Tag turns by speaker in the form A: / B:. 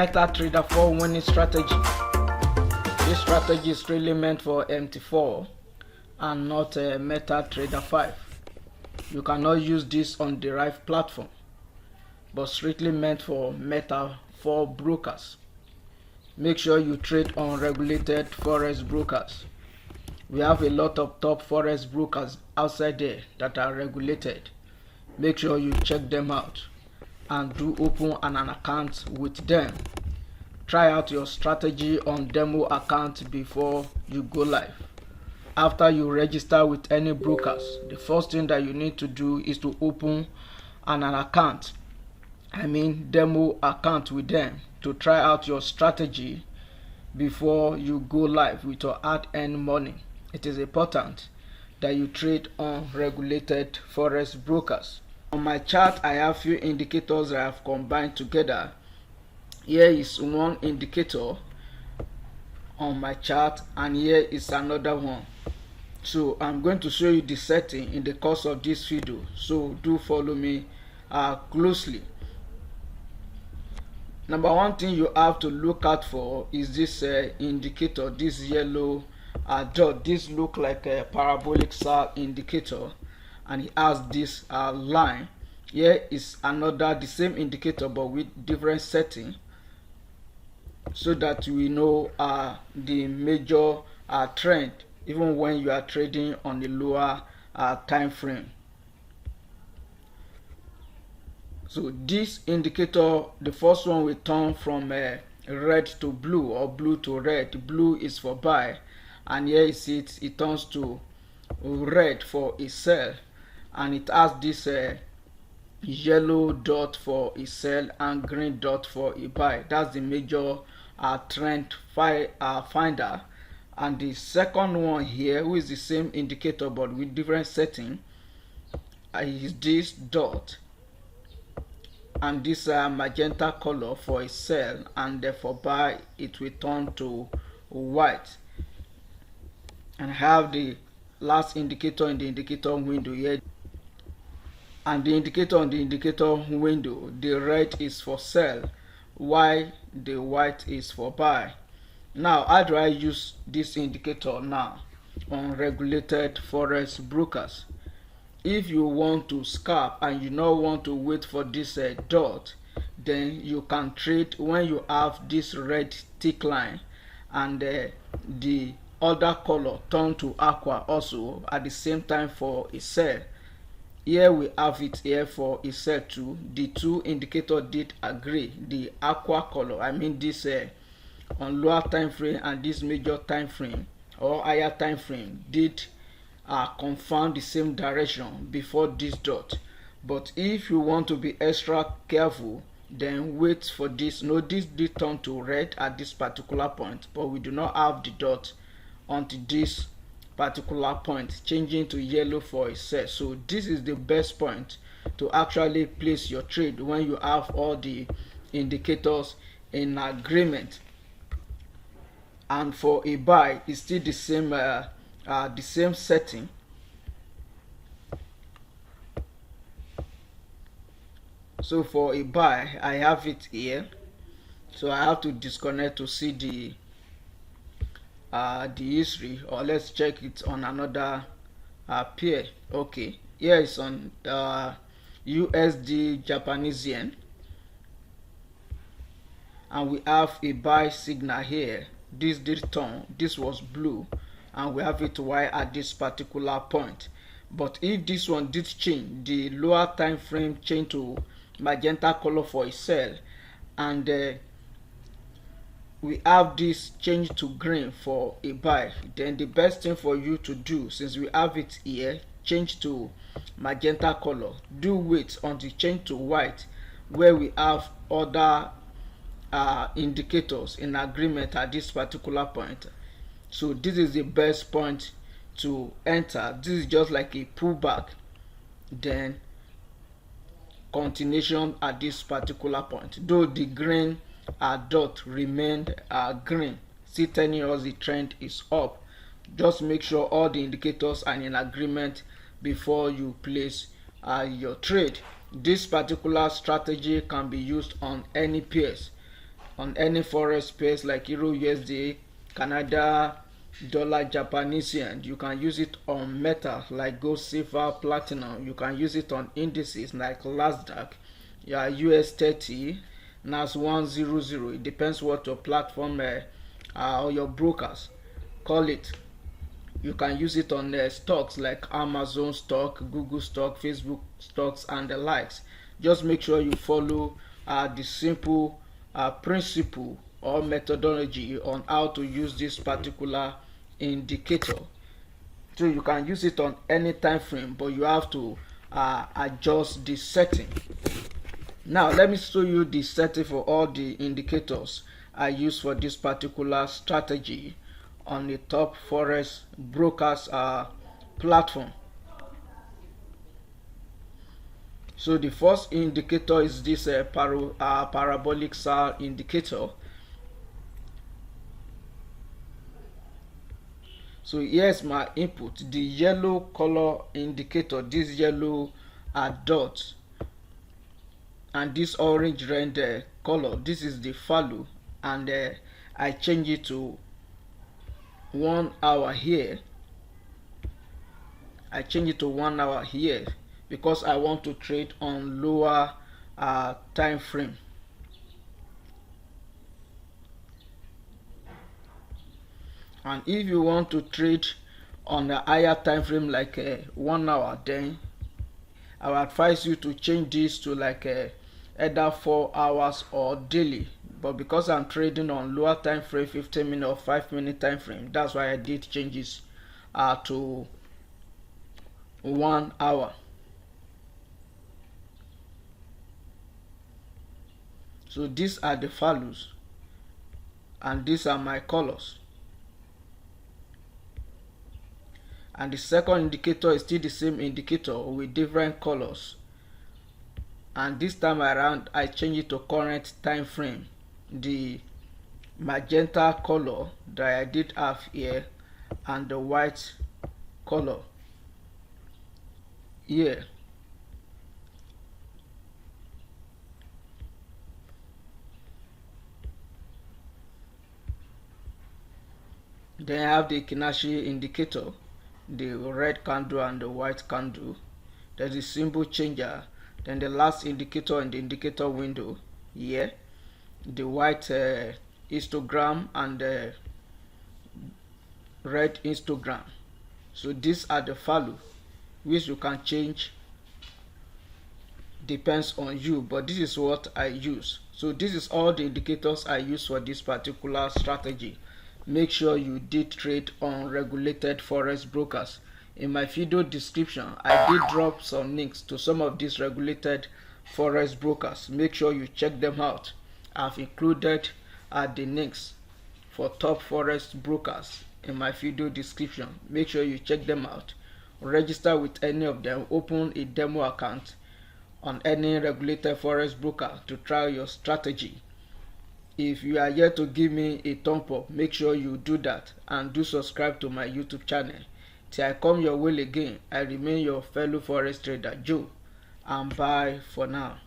A: MetaTrader 4 winning strategy. This strategy is really meant for MT4 and not MetaTrader 5. You cannot use this on derived platform, but strictly meant for Meta 4 brokers. Make sure you trade on regulated Forex brokers. We have a lot of top Forex brokers outside there that are regulated. Make sure you check them out and do open an account with them. Try out your strategy on demo account before you go live. After you register with any brokers, the first thing that you need to do is to open an account, demo account with them, to try out your strategy before you go live with your hard-earned money. It is important that you trade on regulated Forex brokers. On my chart, I have few indicators that I have combined together. Here is one indicator on my chart, and here is another one. So I'm going to show you the setting in the course of this video, so do follow me closely. Number one thing you have to look out for is this indicator, this yellow dot. This look like a parabolic SAR indicator, and it has this line. Here is another, the same indicator but with different setting, so that we know the major trend even when you are trading on the lower time frame. So this indicator, the first one will turn from red to blue or blue to red. Blue is for buy, and here you see it turns to red for a sell, and it has this yellow dot for a sell and green dot for a buy. That's the major trend finder. And the second one here, who is the same indicator but with different setting, is this dot, and this magenta color for a sell, and for buy it will turn to white. And have the last indicator in the indicator window here, and the indicator on the indicator window, the red is for sell while the white is for buy. Now, how do I use this indicator now on regulated Forex brokers? If you want to scalp and you don't want to wait for this dot, then you can trade when you have this red tick line and the other color turn to aqua also at the same time for a sell. Here we have it here for a sell too. The two indicators did agree. The aqua color, this on lower time frame, and this major time frame or higher time frame did confirm the same direction before this dot. But if you want to be extra careful, then wait for this. No, this did turn to red at this particular point, but we do not have the dot until this particular point, changing to yellow for a sell. So this is the best point to actually place your trade when you have all the indicators in agreement. And for a buy, it's still the same setting. So for a buy, I have it here, so I have to disconnect to see the history, or let's check it on another pair. Okay, here is on USD Japanese yen, and we have a buy signal here. This did turn, this was blue, and we have it white at this particular point. But if this one did change, the lower time frame change to magenta color for a sell, and we have this change to green for a buy, then the best thing for you to do, since we have it here change to magenta color, do wait until change to white, where we have other indicators in agreement at this particular point. So this is the best point to enter. This is just like a pullback, then continuation at this particular point, though the green dot remained green, still telling us the trend is up. Just make sure all the indicators are in agreement before you place your trade. This particular strategy can be used on any pairs. on any forex pairs like Euro USD, Canada dollar, Japanese yen. You can use it on metal like gold, silver, platinum. You can use it on indices like Nasdaq, US 30, NAS 100. It depends what your platform or your brokers call it. You can use it on stocks like Amazon stock, Google stock, Facebook stocks, and the likes. Just make sure you follow the simple principle or methodology on how to use this particular indicator. So you can use it on any time frame, but you have to adjust the setting. Now let me show you the setting for all the indicators I use for this particular strategy on the top forex brokers platform. So the first indicator is this parabolic SAR indicator. So here's my input, the yellow color indicator, this yellow dot, and this orange red color, this is the value, and I change it to 1 hour here. I change it to 1 hour here because I want to trade on lower time frame. And if you want to trade on a higher time frame like 1 hour, then I will advise you to change this to like either 4 hours or daily. But because I'm trading on lower time frame, 15 minute or 5 minute time frame, that's why I did changes to 1 hour. So these are the values, and these are my colors. And the second indicator is still the same indicator with different colors, and this time around I change it to current time frame, the magenta color that I did have here, and the white color here. Then I have the Kinashi indicator, the red candle and the white candle. There's a symbol changer. Then the last indicator in the indicator window here, the white histogram and the red histogram. So these are the value which you can change, depends on you, but this is what I use. So this is all the indicators I use for this particular strategy. Make sure you did trade on regulated forex brokers. In my video description, I did drop some links to some of these regulated forex brokers. Make sure you check them out. I've included the links for top forex brokers in my video description. Make sure you check them out. Register with any of them. Open a demo account on any regulated forex broker to try your strategy. If you are yet to give me a thumb up, make sure you do that, and do subscribe to my YouTube channel. Till I come your way again, I remain your fellow forex trader Joe, and bye for now.